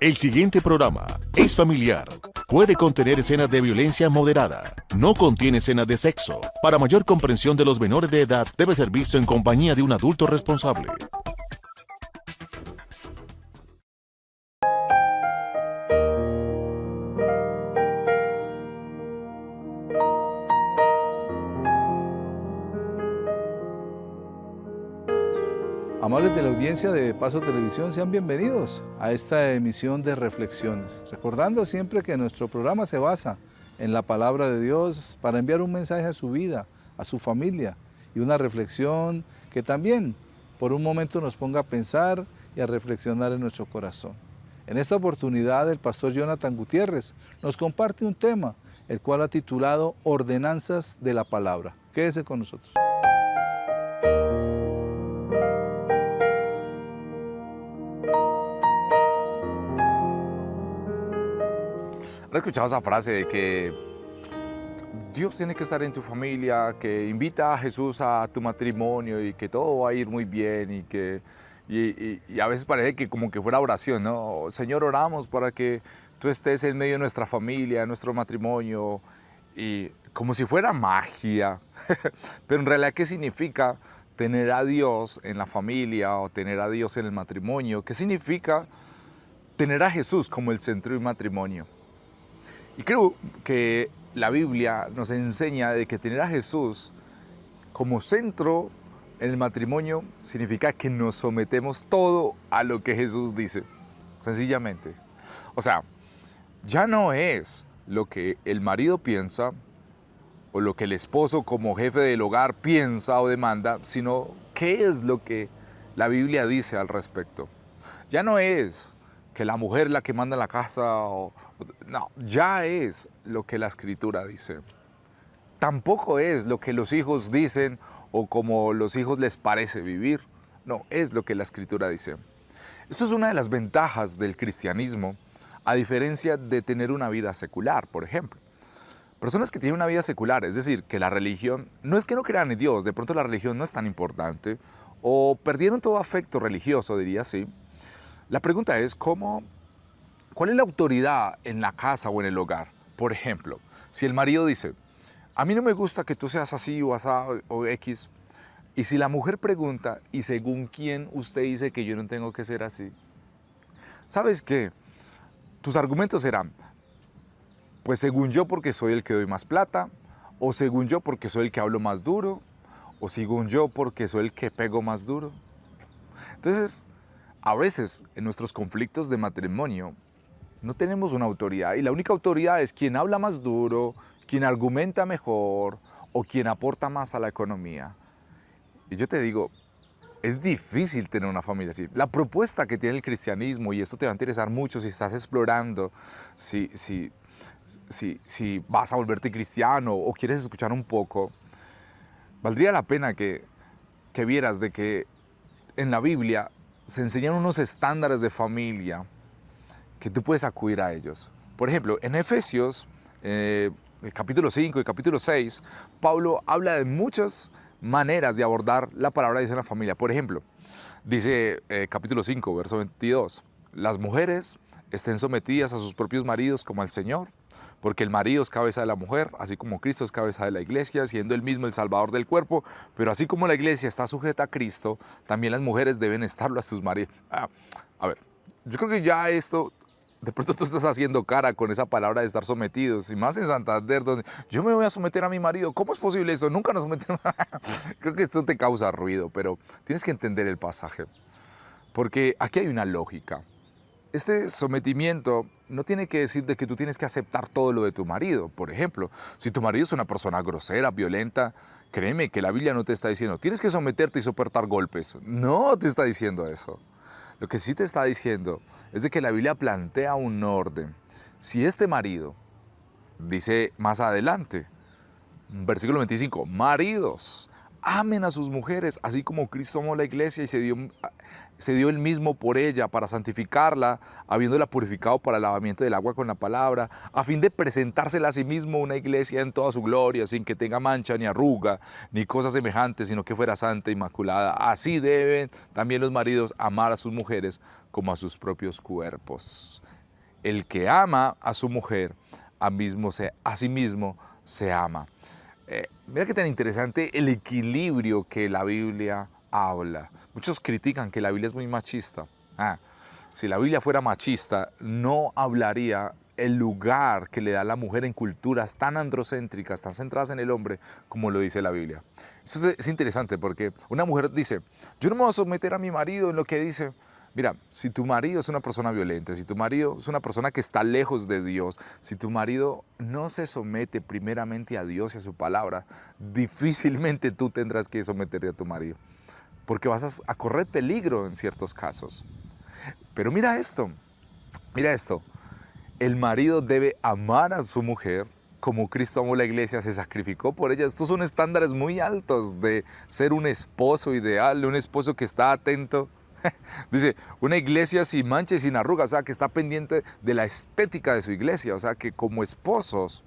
El siguiente programa es familiar. Puede contener escenas de violencia moderada. No contiene escenas de sexo. Para mayor comprensión de los menores de edad, debe ser visto en compañía de un adulto responsable. Amables de la audiencia de Paso Televisión, sean bienvenidos a esta emisión de reflexiones. Recordando siempre que nuestro programa se basa en la palabra de Dios para enviar un mensaje a su vida, a su familia y una reflexión que también por un momento nos ponga a pensar y a reflexionar en nuestro corazón. En esta oportunidad el pastor Jonathan Gutiérrez nos comparte un tema, el cual ha titulado Ordenanzas de la Palabra. Quédese con nosotros. ¿Has escuchado esa frase de que Dios tiene que estar en tu familia, que invita a Jesús a tu matrimonio y que todo va a ir muy bien y a veces parece que como que fuera oración, ¿no? Señor, oramos para que tú estés en medio de nuestra familia, de nuestro matrimonio, y como si fuera magia. Pero en realidad, ¿qué significa tener a Dios en la familia o tener a Dios en el matrimonio? ¿Qué significa tener a Jesús como el centro del matrimonio? Y creo que la Biblia nos enseña de que tener a Jesús como centro en el matrimonio significa que nos sometemos todo a lo que Jesús dice, sencillamente. O sea, ya no es lo que el marido piensa o lo que el esposo como jefe del hogar piensa o demanda, sino qué es lo que la Biblia dice al respecto. Ya no es que la mujer es la que manda en la casa, no, ya es lo que la Escritura dice. Tampoco es lo que los hijos dicen o como los hijos les parece vivir, no, es lo que la Escritura dice. Esto es una de las ventajas del cristianismo, a diferencia de tener una vida secular, por ejemplo. Personas que tienen una vida secular, es decir, que la religión, no es que no crean en Dios, de pronto la religión no es tan importante, o perdieron todo afecto religioso, diría así. La pregunta es, ¿cuál es la autoridad en la casa o en el hogar? Por ejemplo, si el marido dice, a mí no me gusta que tú seas así o asá o X, y si la mujer pregunta, ¿y según quién usted dice que yo no tengo que ser así? ¿Sabes qué? Tus argumentos serán, pues según yo porque soy el que doy más plata, o según yo porque soy el que hablo más duro, o según yo porque soy el que pego más duro. Entonces, a veces en nuestros conflictos de matrimonio no tenemos una autoridad y la única autoridad es quien habla más duro, quien argumenta mejor o quien aporta más a la economía. Y yo te digo, es difícil tener una familia así. La propuesta que tiene el cristianismo, y esto te va a interesar mucho si estás explorando, si vas a volverte cristiano o quieres escuchar un poco, valdría la pena que vieras de que en la Biblia se enseñan unos estándares de familia que tú puedes acudir a ellos. Por ejemplo, en Efesios, el capítulo 5 y capítulo 6, Pablo habla de muchas maneras de abordar la palabra de Dios en la familia. Por ejemplo, dice capítulo 5, verso 22, las mujeres estén sometidas a sus propios maridos como al Señor, porque el marido es cabeza de la mujer, así como Cristo es cabeza de la iglesia, siendo él mismo el salvador del cuerpo, pero así como la iglesia está sujeta a Cristo, también las mujeres deben estarlo a sus maridos. A ver, yo creo que ya esto, de pronto tú estás haciendo cara con esa palabra de estar sometidos, y más en Santander, donde yo me voy a someter a mi marido, ¿cómo es posible eso? Nunca nos sometemos. Creo que esto te causa ruido, pero tienes que entender el pasaje, porque aquí hay una lógica. Este sometimiento no tiene que decir de que tú tienes que aceptar todo lo de tu marido. Por ejemplo, si tu marido es una persona grosera, violenta, créeme que la Biblia no te está diciendo tienes que someterte y soportar golpes. No te está diciendo eso. Lo que sí te está diciendo es de que la Biblia plantea un orden. Si este marido, dice más adelante, versículo 25, maridos, amen a sus mujeres, así como Cristo amó la iglesia y se dio él mismo por ella para santificarla, habiéndola purificado para el lavamiento del agua con la palabra, a fin de presentársela a sí mismo una iglesia en toda su gloria, sin que tenga mancha ni arruga, ni cosa semejante, sino que fuera santa e inmaculada. Así deben también los maridos amar a sus mujeres como a sus propios cuerpos. el que ama a su mujer, a sí mismo se ama. Mira qué tan interesante el equilibrio que la Biblia habla. Muchos critican que la Biblia es muy machista. Si la Biblia fuera machista, no hablaría el lugar que le da a la mujer en culturas tan androcéntricas, tan centradas en el hombre, como lo dice la Biblia. Eso es interesante porque una mujer dice, yo no me voy a someter a mi marido en lo que dice. Mira, si tu marido es una persona violenta, si tu marido es una persona que está lejos de Dios, si tu marido no se somete primeramente a Dios y a su palabra, difícilmente tú tendrás que someterte a tu marido, porque vas a correr peligro en ciertos casos. Pero mira esto, el marido debe amar a su mujer como Cristo amó la iglesia, se sacrificó por ella. Estos son estándares muy altos de ser un esposo ideal, un esposo que está atento. Dice, una iglesia sin mancha y sin arrugas, o sea, que está pendiente de la estética de su iglesia, o sea, que como esposos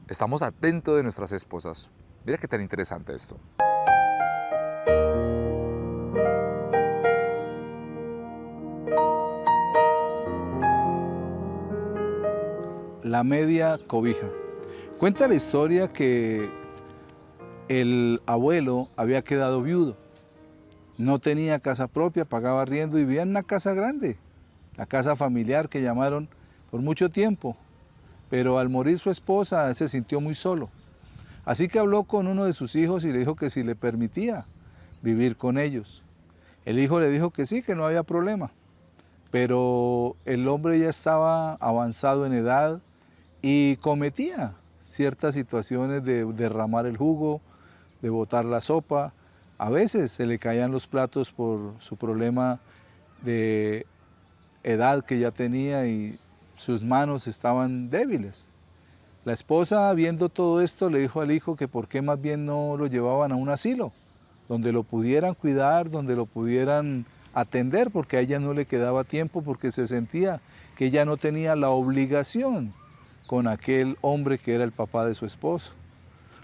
estamos atentos de nuestras esposas. Mira qué tan interesante esto. La media cobija. Cuenta la historia que el abuelo había quedado viudo. No tenía casa propia, pagaba arriendo y vivía en una casa grande, la casa familiar que llamaron por mucho tiempo. Pero al morir su esposa se sintió muy solo. Así que habló con uno de sus hijos y le dijo que si le permitía vivir con ellos. El hijo le dijo que sí, que no había problema. Pero el hombre ya estaba avanzado en edad y cometía ciertas situaciones de derramar el jugo, de botar la sopa. A veces se le caían los platos por su problema de edad que ya tenía y sus manos estaban débiles. La esposa, viendo todo esto, le dijo al hijo que por qué más bien no lo llevaban a un asilo, donde lo pudieran cuidar, donde lo pudieran atender, porque a ella no le quedaba tiempo, porque se sentía que ella no tenía la obligación con aquel hombre que era el papá de su esposo.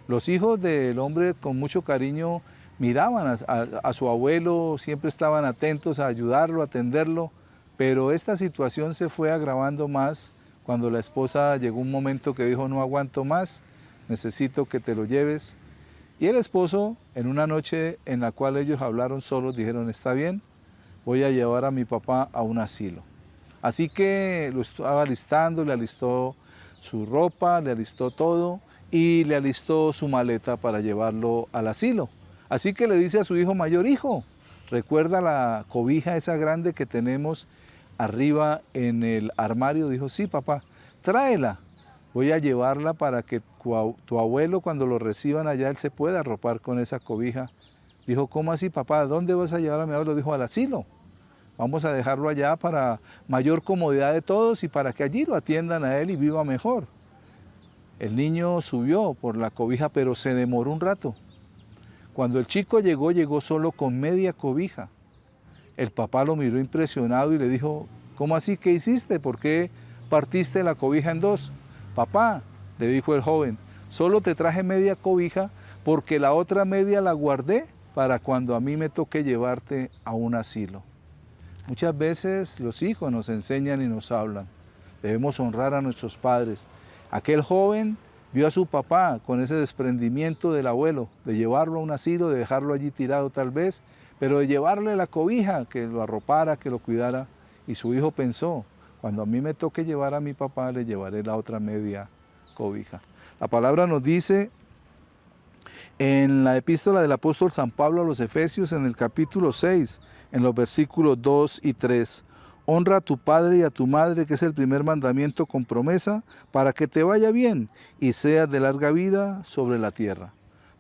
Los hijos del hombre con mucho cariño miraban a su abuelo, siempre estaban atentos a ayudarlo, a atenderlo, pero esta situación se fue agravando más cuando la esposa llegó un momento que dijo, no aguanto más, necesito que te lo lleves. Y el esposo, en una noche en la cual ellos hablaron solos, dijeron, está bien, voy a llevar a mi papá a un asilo. Así que lo estaba alistando, le alistó su ropa, le alistó todo y le alistó su maleta para llevarlo al asilo. Así que le dice a su hijo mayor, hijo, ¿recuerda la cobija esa grande que tenemos arriba en el armario? Dijo, sí, papá, tráela. Voy a llevarla para que tu abuelo, cuando lo reciban allá, él se pueda arropar con esa cobija. Dijo, ¿cómo así, papá? ¿Dónde vas a llevar a mi abuelo? Dijo, al asilo. Vamos a dejarlo allá para mayor comodidad de todos y para que allí lo atiendan a él y viva mejor. El niño subió por la cobija, pero se demoró un rato. Cuando el chico llegó, llegó solo con media cobija. El papá lo miró impresionado y le dijo, ¿cómo así? ¿Qué hiciste? ¿Por qué partiste la cobija en dos? Papá, le dijo el joven, solo te traje media cobija porque la otra media la guardé para cuando a mí me toque llevarte a un asilo. Muchas veces los hijos nos enseñan y nos hablan. Debemos honrar a nuestros padres. Aquel joven vio a su papá con ese desprendimiento del abuelo, de llevarlo a un asilo, de dejarlo allí tirado tal vez, pero de llevarle la cobija, que lo arropara, que lo cuidara. Y su hijo pensó, cuando a mí me toque llevar a mi papá, le llevaré la otra media cobija. La palabra nos dice en la epístola del apóstol San Pablo a los Efesios, en el capítulo 6, en los versículos 2 y 3. Honra a tu padre y a tu madre, que es el primer mandamiento con promesa, para que te vaya bien y seas de larga vida sobre la tierra.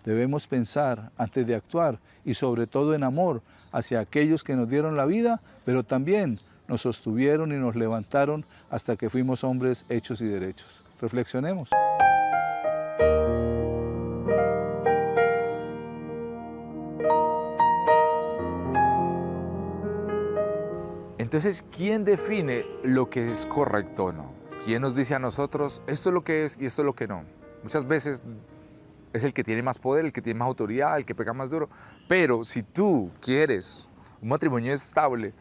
Debemos pensar antes de actuar y sobre todo en amor hacia aquellos que nos dieron la vida, pero también nos sostuvieron y nos levantaron hasta que fuimos hombres hechos y derechos. Reflexionemos. Entonces, ¿quién define lo que es correcto o no? ¿Quién nos dice a nosotros, esto es lo que es y esto es lo que no? Muchas veces es el que tiene más poder, el que tiene más autoridad, el que pega más duro. Pero si tú quieres un matrimonio estable,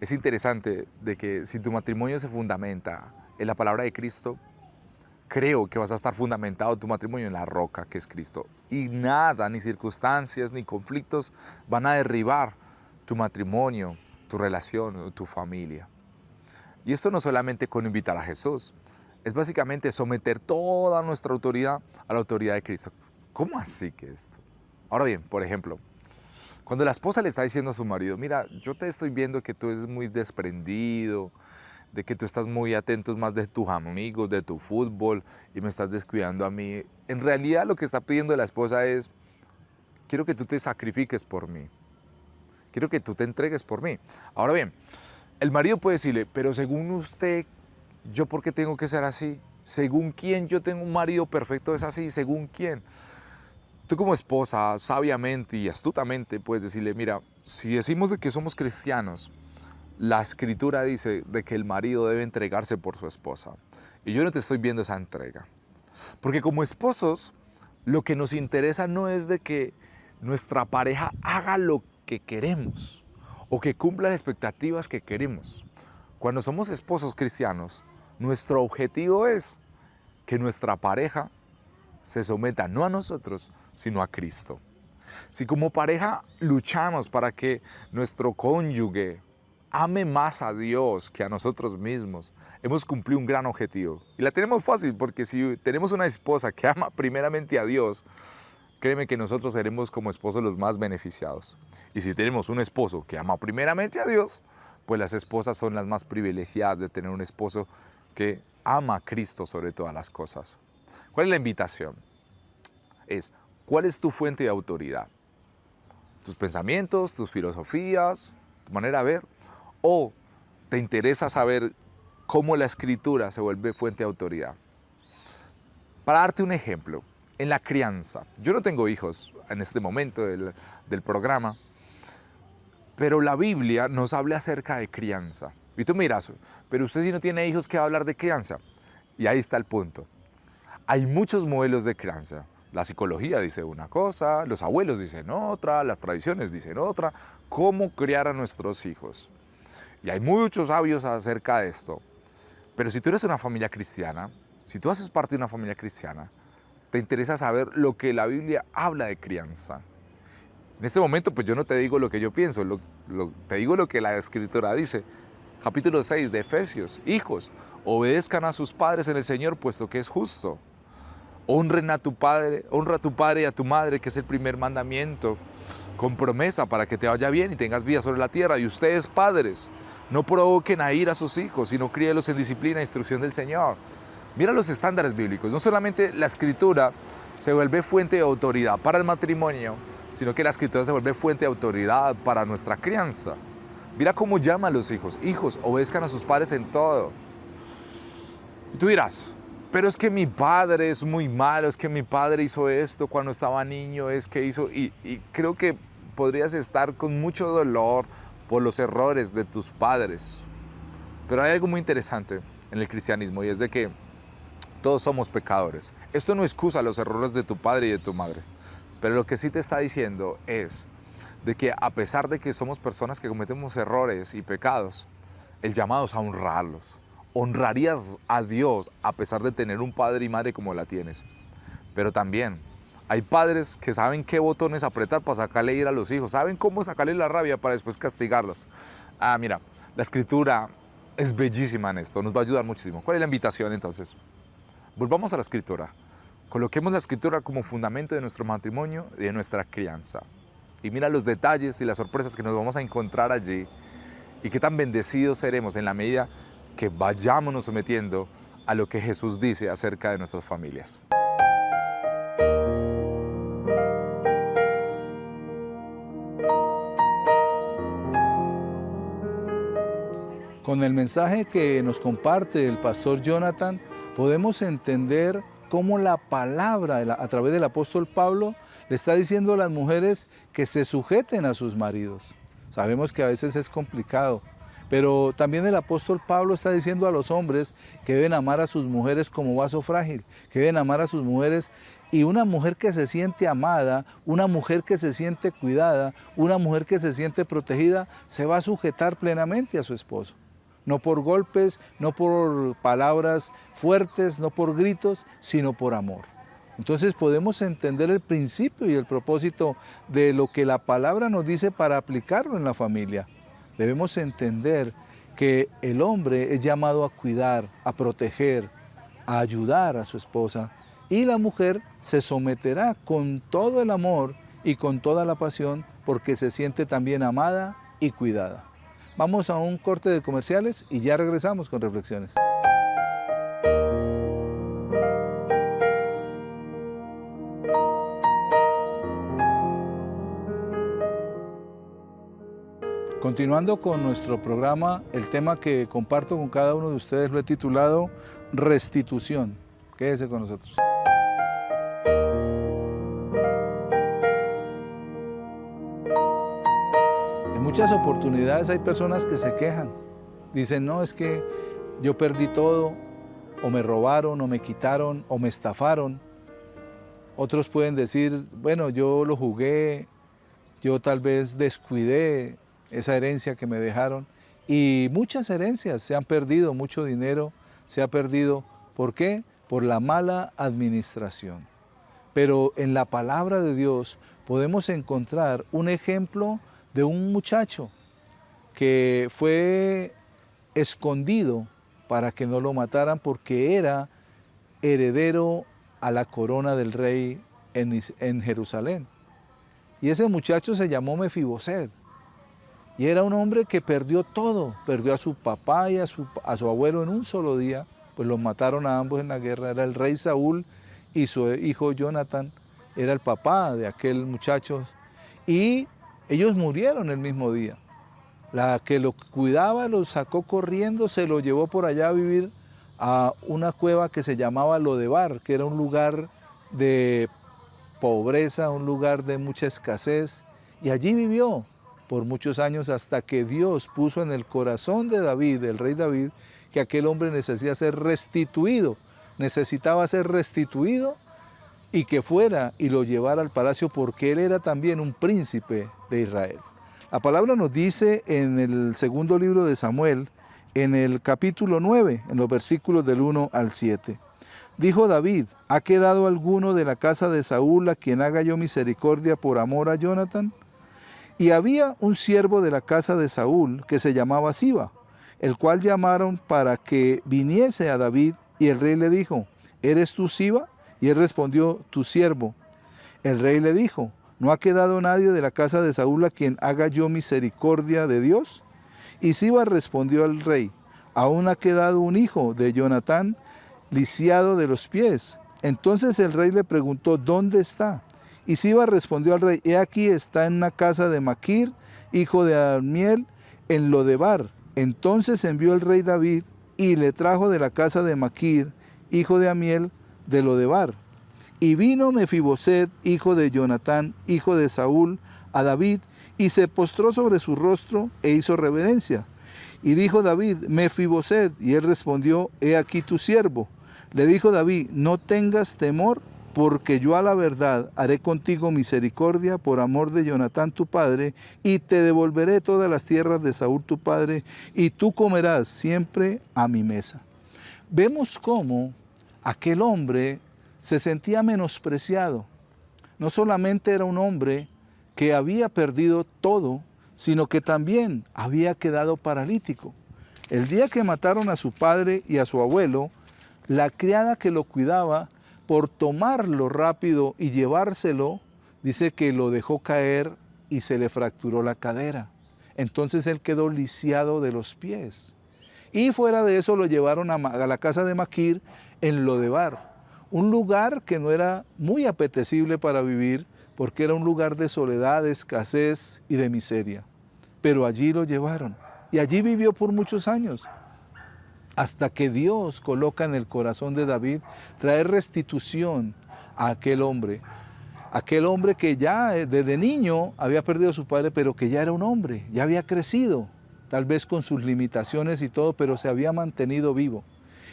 Es interesante de que si tu matrimonio se fundamenta en la palabra de Cristo, creo que vas a estar fundamentado tu matrimonio en la roca que es Cristo. Y nada, ni circunstancias, ni conflictos van a derribar tu matrimonio, tu relación, tu familia. Y esto no solamente con invitar a Jesús, es básicamente someter toda nuestra autoridad a la autoridad de Cristo. ¿Cómo así que esto? Ahora bien, por ejemplo, cuando la esposa le está diciendo a su marido, mira, yo te estoy viendo que tú eres muy desprendido, de que tú estás muy atento más de tus amigos, de tu fútbol y me estás descuidando a mí. En realidad lo que está pidiendo la esposa es, quiero que tú te sacrifiques por mí. Quiero que tú te entregues por mí. Ahora bien, el marido puede decirle, pero según usted, ¿yo por qué tengo que ser así? ¿Según quién yo tengo un marido perfecto es así? ¿Según quién? Tú como esposa, sabiamente y astutamente puedes decirle, mira, si decimos de que somos cristianos, la Escritura dice de que el marido debe entregarse por su esposa. Y yo no te estoy viendo esa entrega. Porque como esposos, lo que nos interesa no es de que nuestra pareja haga lo que queremos o que cumpla las expectativas que queremos. Cuando somos esposos cristianos, nuestro objetivo es que nuestra pareja se someta no a nosotros, sino a Cristo. Si como pareja luchamos para que nuestro cónyuge ame más a Dios que a nosotros mismos, hemos cumplido un gran objetivo. Y la tenemos fácil porque si tenemos una esposa que ama primeramente a Dios, créeme que nosotros seremos como esposos los más beneficiados. Y si tenemos un esposo que ama primeramente a Dios, pues las esposas son las más privilegiadas de tener un esposo que ama a Cristo sobre todas las cosas. ¿Cuál es la invitación? ¿Cuál es tu fuente de autoridad? ¿Tus pensamientos, tus filosofías, tu manera de ver? ¿O te interesa saber cómo la Escritura se vuelve fuente de autoridad? Para darte un ejemplo, en la crianza, yo no tengo hijos en este momento del programa, pero la Biblia nos habla acerca de crianza. Y tú miras, pero usted si no tiene hijos, ¿qué va a hablar de crianza? Y ahí está el punto. Hay muchos modelos de crianza. La psicología dice una cosa, los abuelos dicen otra, las tradiciones dicen otra. ¿Cómo criar a nuestros hijos? Y hay muchos sabios acerca de esto. Pero si tú eres una familia cristiana, si tú haces parte de una familia cristiana, te interesa saber lo que la Biblia habla de crianza. En este momento, pues yo no te digo lo que yo pienso, te digo lo que la Escritura dice. Capítulo 6 de Efesios. Hijos, obedezcan a sus padres en el Señor, puesto que es justo. Honra a tu padre y a tu madre, que es el primer mandamiento, con promesa para que te vaya bien y tengas vida sobre la tierra. Y ustedes, padres, no provoquen a ira a sus hijos, sino críelos en disciplina e instrucción del Señor. Mira los estándares bíblicos. No solamente la Escritura se vuelve fuente de autoridad para el matrimonio, sino que la Escritura se vuelve fuente de autoridad para nuestra crianza. Mira cómo llama a los hijos. Hijos, obedezcan a sus padres en todo. Y tú dirás, pero es que mi padre es muy malo, es que mi padre hizo esto cuando estaba niño, es que hizo... Y creo que podrías estar con mucho dolor por los errores de tus padres. Pero hay algo muy interesante en el cristianismo y es de que todos somos pecadores. Esto no excusa los errores de tu padre y de tu madre. Pero lo que sí te está diciendo es de que a pesar de que somos personas que cometemos errores y pecados, el llamado es a honrarlos. Honrarías a Dios a pesar de tener un padre y madre como la tienes. Pero también hay padres que saben qué botones apretar para sacarle ira a los hijos. Saben cómo sacarle la rabia para después castigarlos. Mira, la Escritura es bellísima en esto. Nos va a ayudar muchísimo. ¿Cuál es la invitación entonces? Volvamos a la Escritura. Coloquemos la Escritura como fundamento de nuestro matrimonio y de nuestra crianza. Y mira los detalles y las sorpresas que nos vamos a encontrar allí. Y qué tan bendecidos seremos en la medida que vayámonos sometiendo a lo que Jesús dice acerca de nuestras familias. Con el mensaje que nos comparte el pastor Jonathan, podemos entender cómo la palabra, a través del apóstol Pablo, le está diciendo a las mujeres que se sujeten a sus maridos. Sabemos que a veces es complicado, Pero también el apóstol Pablo está diciendo a los hombres que deben amar a sus mujeres como vaso frágil, que deben amar a sus mujeres. Y una mujer que se siente amada, una mujer que se siente cuidada, una mujer que se siente protegida, se va a sujetar plenamente a su esposo. No por golpes, no por palabras fuertes, no por gritos, sino por amor. Entonces podemos entender el principio y el propósito de lo que la palabra nos dice para aplicarlo en la familia. Debemos entender que el hombre es llamado a cuidar, a proteger, a ayudar a su esposa, y la mujer se someterá con todo el amor y con toda la pasión porque se siente también amada y cuidada. Vamos a un corte de comerciales y ya regresamos con reflexiones. Continuando con nuestro programa, el tema que comparto con cada uno de ustedes lo he titulado Restitución. Quédese con nosotros. En muchas oportunidades hay personas que se quejan. Dicen, no, es que yo perdí todo, o me robaron, o me quitaron, o me estafaron. Otros pueden decir, bueno, yo lo jugué, yo tal vez descuidé esa herencia que me dejaron. Y muchas herencias se han perdido, mucho dinero se ha perdido. ¿Por qué? Por la mala administración. Pero en la palabra de Dios podemos encontrar un ejemplo de un muchacho que fue escondido para que no lo mataran porque era heredero a la corona del rey en Jerusalén. Y ese muchacho se llamó Mefiboset. Y era un hombre que perdió todo, perdió a su papá y a su abuelo en un solo día, pues los mataron a ambos en la guerra. Era el rey Saúl y su hijo Jonatán, era el papá de aquel muchacho. Y ellos murieron el mismo día. La que lo cuidaba lo sacó corriendo, se lo llevó por allá a vivir a una cueva que se llamaba Lodebar, que era un lugar de pobreza, un lugar de mucha escasez. Y allí vivió por muchos años hasta que Dios puso en el corazón de David, del rey David, que aquel hombre necesitaba ser restituido y que fuera y lo llevara al palacio porque él era también un príncipe de Israel. La palabra nos dice en el segundo libro de Samuel, en el capítulo 9, en los versículos del 1 al 7. Dijo David, ¿ha quedado alguno de la casa de Saúl a quien haga yo misericordia por amor a Jonatán? Y había un siervo de la casa de Saúl que se llamaba Siba, el cual llamaron para que viniese a David, y el rey le dijo, ¿eres tú Siba? Y él respondió, tu siervo. El rey le dijo, ¿no ha quedado nadie de la casa de Saúl a quien haga yo misericordia de Dios? Y Siba respondió al rey, aún ha quedado un hijo de Jonatán, lisiado de los pies. Entonces el rey le preguntó, ¿dónde está? Y Siba respondió al rey, he aquí está en una casa de Maquir, hijo de Amiel, en Lodebar. Entonces envió el rey David y le trajo de la casa de Maquir, hijo de Amiel, de Lodebar. Y vino Mefiboset, hijo de Jonatán, hijo de Saúl, a David, y se postró sobre su rostro e hizo reverencia. Y dijo David, Mefiboset, y él respondió, he aquí tu siervo. Le dijo David, no tengas temor, porque yo a la verdad haré contigo misericordia por amor de Jonatán tu padre, y te devolveré todas las tierras de Saúl tu padre, y tú comerás siempre a mi mesa. Vemos cómo aquel hombre se sentía menospreciado. No solamente era un hombre que había perdido todo, sino que también había quedado paralítico. El día que mataron a su padre y a su abuelo, la criada que lo cuidaba, por tomarlo rápido y llevárselo, dice que lo dejó caer y se le fracturó la cadera. Entonces él quedó lisiado de los pies. Y fuera de eso lo llevaron a la casa de Maquir en Lodebar, un lugar que no era muy apetecible para vivir porque era un lugar de soledad, de escasez y de miseria. Pero allí lo llevaron y allí vivió por muchos años, hasta que Dios coloca en el corazón de David traer restitución a aquel hombre que ya desde niño había perdido a su padre, pero que ya era un hombre, ya había crecido, tal vez con sus limitaciones y todo, pero se había mantenido vivo.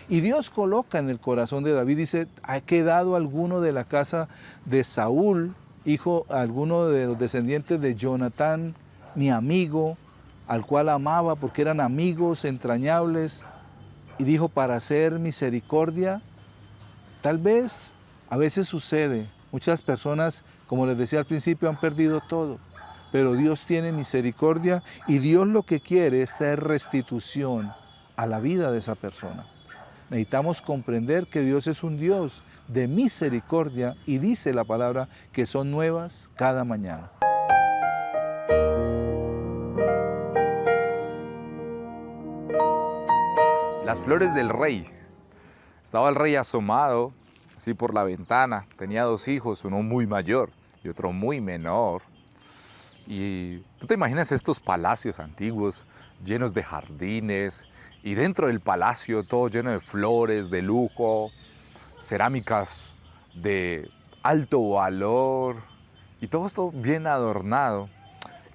Y Dios coloca en el corazón de David, dice, ha quedado alguno de la casa de Saúl, hijo, alguno de los descendientes de Jonatán, mi amigo, al cual amaba porque eran amigos entrañables, y dijo, para hacer misericordia. Tal vez a veces sucede, muchas personas, como les decía al principio, han perdido todo, pero Dios tiene misericordia y Dios lo que quiere es traer restitución a la vida de esa persona. Necesitamos comprender que Dios es un Dios de misericordia y dice la palabra que son nuevas cada mañana. Las flores del rey. Estaba el rey asomado, así por la ventana. Tenía 2 hijos, uno muy mayor y otro muy menor. Y tú te imaginas estos palacios antiguos, llenos de jardines, y dentro del palacio todo lleno de flores, de lujo, cerámicas de alto valor, y todo esto bien adornado.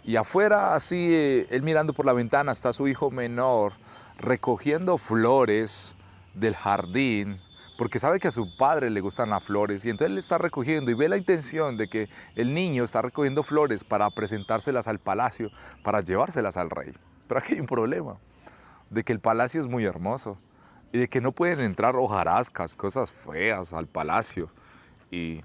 Y afuera, así, él mirando por la ventana, está su hijo menor recogiendo flores del jardín, porque sabe que a su padre le gustan las flores, y entonces él está recogiendo y ve la intención de que el niño está recogiendo flores para presentárselas al palacio, para llevárselas al rey. Pero aquí hay un problema, de que el palacio es muy hermoso y de que no pueden entrar hojarascas, cosas feas al palacio. ¿Y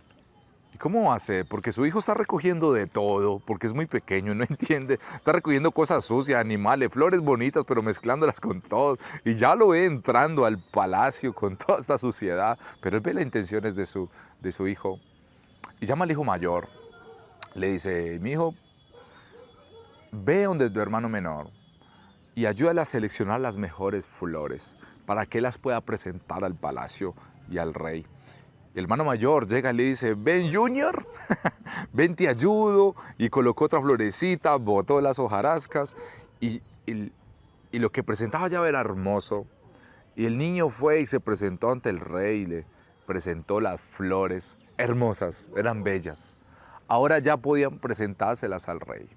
cómo hace? Porque su hijo está recogiendo de todo, porque es muy pequeño, no entiende. Está recogiendo cosas sucias, animales, flores bonitas, pero mezclándolas con todo. Y ya lo ve entrando al palacio con toda esta suciedad, pero él ve las intenciones de su hijo. Y llama al hijo mayor. Le dice, mi hijo, ve donde tu hermano menor y ayúdale a seleccionar las mejores flores para que él las pueda presentar al palacio y al rey. El hermano mayor llega y le dice, ven Junior, ven te ayudo, y colocó otra florecita, botó las hojarascas, y lo que presentaba ya era hermoso. Y el niño fue y se presentó ante el rey y le presentó las flores hermosas, eran bellas. Ahora ya podían presentárselas al rey.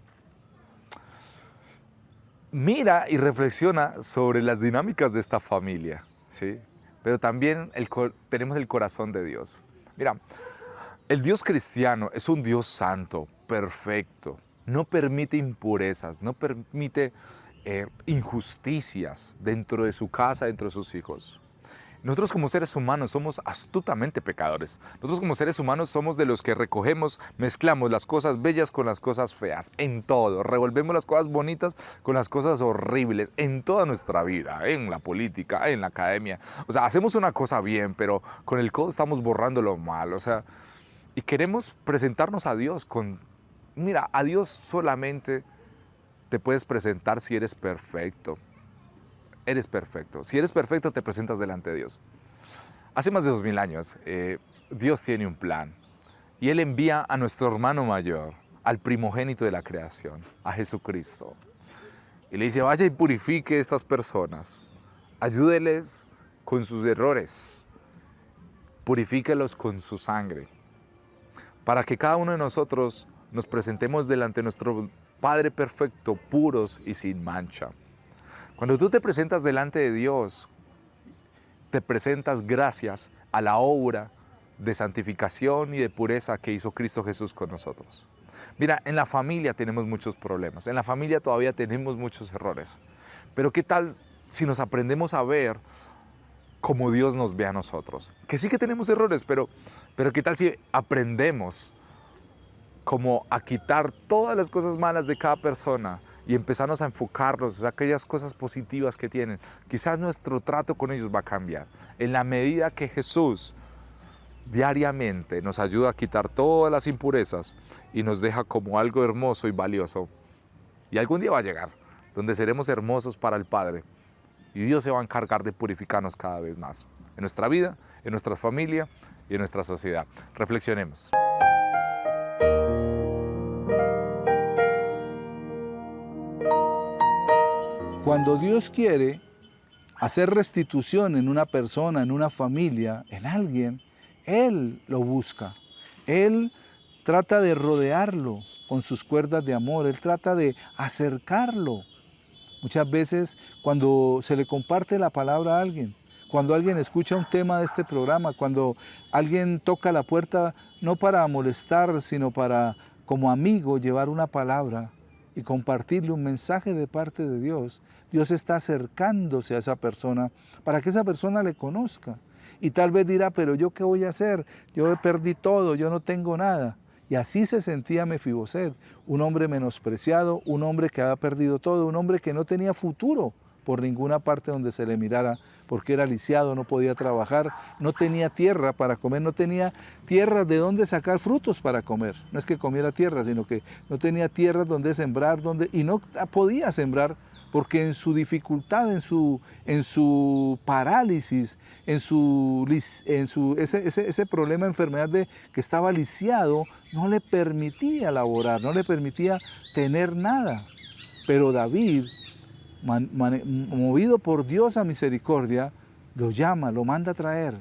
Mira y reflexiona sobre las dinámicas de esta familia, ¿sí? Pero también tenemos el corazón de Dios. Mira, el Dios cristiano es un Dios santo, perfecto. No permite impurezas, no permite injusticias dentro de su casa, dentro de sus hijos. Nosotros como seres humanos somos astutamente pecadores. Nosotros como seres humanos somos de los que recogemos, mezclamos las cosas bellas con las cosas feas, en todo. Revolvemos las cosas bonitas con las cosas horribles, en toda nuestra vida, en la política, en la academia. O sea, hacemos una cosa bien, pero con el codo estamos borrando lo malo. O sea, y queremos presentarnos a Dios con... Mira, a Dios solamente te puedes presentar si eres perfecto. Eres perfecto. Si eres perfecto, te presentas delante de Dios. Hace más de 2000 años, Dios tiene un plan. Y Él envía a nuestro hermano mayor, al primogénito de la creación, a Jesucristo. Y le dice, vaya y purifique a estas personas. Ayúdeles con sus errores. Purifíquelos con su sangre. Para que cada uno de nosotros nos presentemos delante de nuestro Padre perfecto, puros y sin mancha. Cuando tú te presentas delante de Dios, te presentas gracias a la obra de santificación y de pureza que hizo Cristo Jesús con nosotros. Mira, en la familia tenemos muchos problemas, en la familia todavía tenemos muchos errores. Pero ¿qué tal si nos aprendemos a ver como Dios nos ve a nosotros? Que sí que tenemos errores, pero ¿qué tal si aprendemos como a quitar todas las cosas malas de cada persona y empezarnos a enfocarnos en aquellas cosas positivas que tienen? Quizás nuestro trato con ellos va a cambiar. En la medida que Jesús diariamente nos ayuda a quitar todas las impurezas y nos deja como algo hermoso y valioso. Y algún día va a llegar, donde seremos hermosos para el Padre. Y Dios se va a encargar de purificarnos cada vez más. En nuestra vida, en nuestra familia y en nuestra sociedad. Reflexionemos. Cuando Dios quiere hacer restitución en una persona, en una familia, en alguien, Él lo busca. Él trata de rodearlo con sus cuerdas de amor. Él trata de acercarlo Muchas veces cuando se le comparte la palabra a alguien, cuando alguien escucha un tema de este programa, cuando alguien toca la puerta, no para molestar, sino para, como amigo, llevar una palabra y compartirle un mensaje de parte de Dios, Dios está acercándose a esa persona para que esa persona le conozca. Y tal vez dirá, pero ¿yo qué voy a hacer? Yo perdí todo, yo no tengo nada. Y así se sentía Mefiboset, un hombre menospreciado, un hombre que había perdido todo, un hombre que no tenía futuro por ninguna parte donde se le mirara, porque era lisiado, no podía trabajar, no tenía tierra para comer, no tenía tierra de donde sacar frutos para comer. No es que comiera tierra, sino que no tenía tierra donde sembrar, y no podía sembrar, porque en su dificultad, en su parálisis, ese problema de enfermedad de que estaba lisiado, no le permitía laborar, no le permitía tener nada. Pero David, movido por Dios a misericordia, lo llama, lo manda a traer,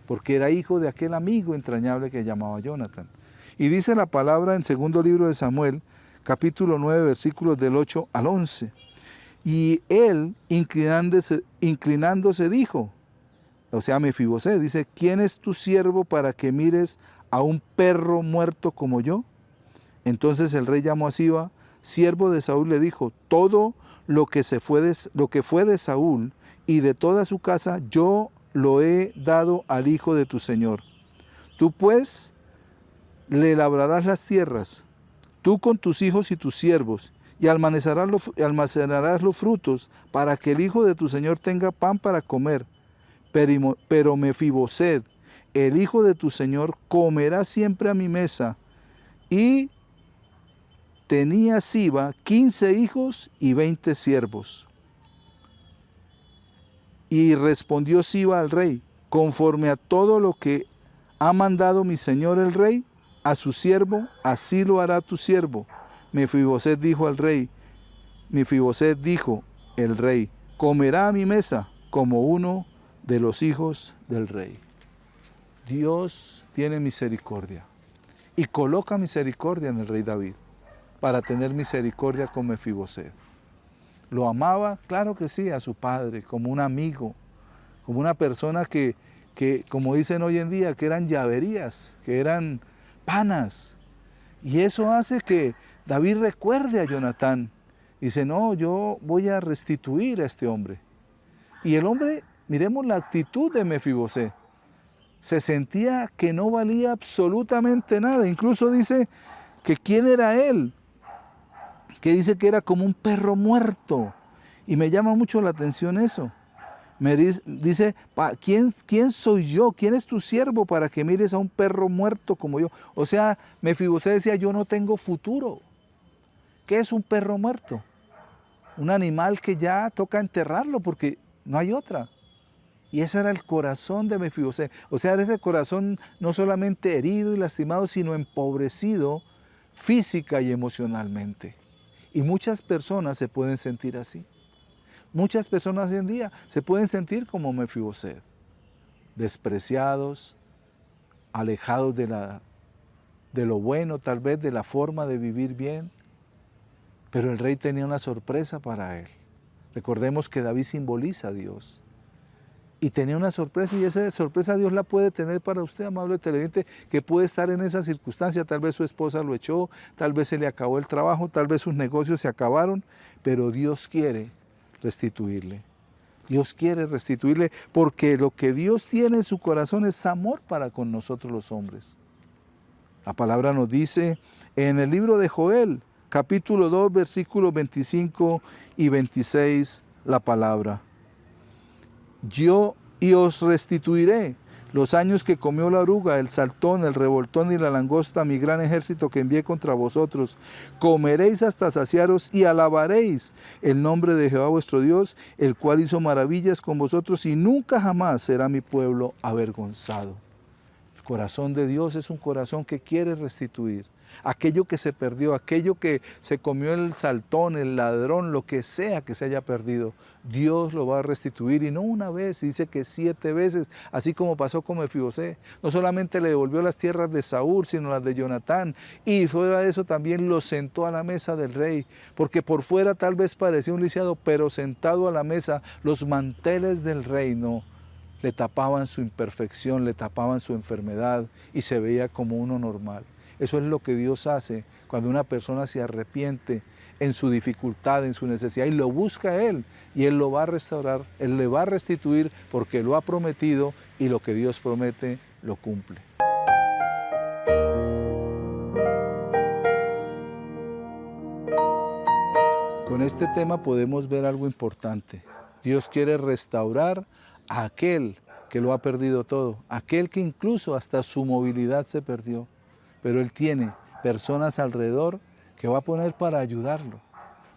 porque era hijo de aquel amigo entrañable que llamaba Jonathan. Y dice la palabra en segundo libro de Samuel, capítulo 9, versículos del 8 al 11. Y él, inclinándose dijo, o sea, Mefiboset, dice, ¿quién es tu siervo para que mires a un perro muerto como yo? Entonces el rey llamó a Siba, siervo de Saúl, le dijo, todo lo que fue de Saúl y de toda su casa, yo lo he dado al hijo de tu señor. Tú pues le labrarás las tierras, tú con tus hijos y tus siervos, y almacenarás los frutos, para que el hijo de tu señor tenga pan para comer. Pero Mefiboset, el hijo de tu señor, comerá siempre a mi mesa. Y tenía Siba 15 hijos y 20 siervos. Y respondió Siba al rey, conforme a todo lo que ha mandado mi señor el rey, a su siervo, así lo hará tu siervo. Mefiboset dijo el rey, comerá a mi mesa como uno de los hijos del rey. Dios tiene misericordia y coloca misericordia en el rey David para tener misericordia con Mefiboset. ¿Lo amaba? Claro que sí, a su padre, como un amigo, como una persona que como dicen hoy en día, que eran llaverías, que eran panas. Y eso hace que David recuerde a Jonatán. Dice, no, yo voy a restituir a este hombre. Y el hombre, miremos la actitud de Mefiboset. Se sentía que no valía absolutamente nada. Incluso dice que quién era él. Que dice que era como un perro muerto. Y me llama mucho la atención eso. Me dice, ¿quién soy yo? ¿Quién es tu siervo para que mires a un perro muerto como yo? O sea, Mefiboset decía, yo no tengo futuro. ¿Qué es un perro muerto? Un animal que ya toca enterrarlo porque no hay otra. Y ese era el corazón de Mefiboset. O sea, era ese corazón no solamente herido y lastimado, sino empobrecido física y emocionalmente. Y muchas personas se pueden sentir así. Muchas personas hoy en día se pueden sentir como Mefiboset, despreciados, alejados de lo bueno, tal vez de la forma de vivir bien. Pero el rey tenía una sorpresa para él. Recordemos que David simboliza a Dios. Y tenía una sorpresa, y esa sorpresa Dios la puede tener para usted, amable televidente, que puede estar en esa circunstancia. Tal vez su esposa lo echó, tal vez se le acabó el trabajo, tal vez sus negocios se acabaron, pero Dios quiere restituirle. Dios quiere restituirle porque lo que Dios tiene en su corazón es amor para con nosotros los hombres. La palabra nos dice en el libro de Joel, capítulo 2, versículos 25 y 26, la palabra. Y os restituiré los años que comió la oruga, el saltón, el revoltón y la langosta, mi gran ejército que envié contra vosotros. Comeréis hasta saciaros y alabaréis el nombre de Jehová vuestro Dios, el cual hizo maravillas con vosotros, y nunca jamás será mi pueblo avergonzado. El corazón de Dios es un corazón que quiere restituir aquello que se perdió, aquello que se comió el saltón, el ladrón, lo que sea que se haya perdido. Dios lo va a restituir, y no una vez, dice que 7 veces, así como pasó con Mefibosé. No solamente le devolvió las tierras de Saúl, sino las de Jonatán, y fuera de eso también lo sentó a la mesa del rey, porque por fuera tal vez parecía un lisiado, pero sentado a la mesa, los manteles del reino le tapaban su imperfección, le tapaban su enfermedad, y se veía como uno normal. Eso es lo que Dios hace cuando una persona se arrepiente en su dificultad, en su necesidad, y lo busca a Él, y Él lo va a restaurar, Él le va a restituir, porque lo ha prometido, y lo que Dios promete lo cumple. Con este tema podemos ver algo importante. Dios quiere restaurar a aquel que lo ha perdido todo, aquel que incluso hasta su movilidad se perdió, pero Él tiene personas alrededor que va a poner para ayudarlo.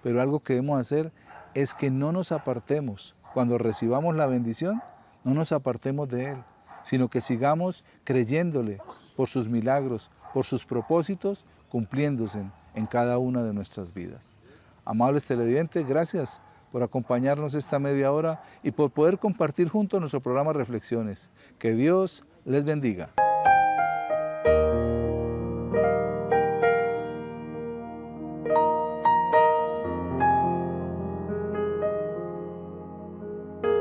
Pero algo que debemos hacer es que no nos apartemos. Cuando recibamos la bendición, no nos apartemos de Él, sino que sigamos creyéndole por sus milagros, por sus propósitos, cumpliéndose en cada una de nuestras vidas. Amables televidentes, gracias por acompañarnos esta media hora y por poder compartir juntos nuestro programa Reflexiones. Que Dios les bendiga.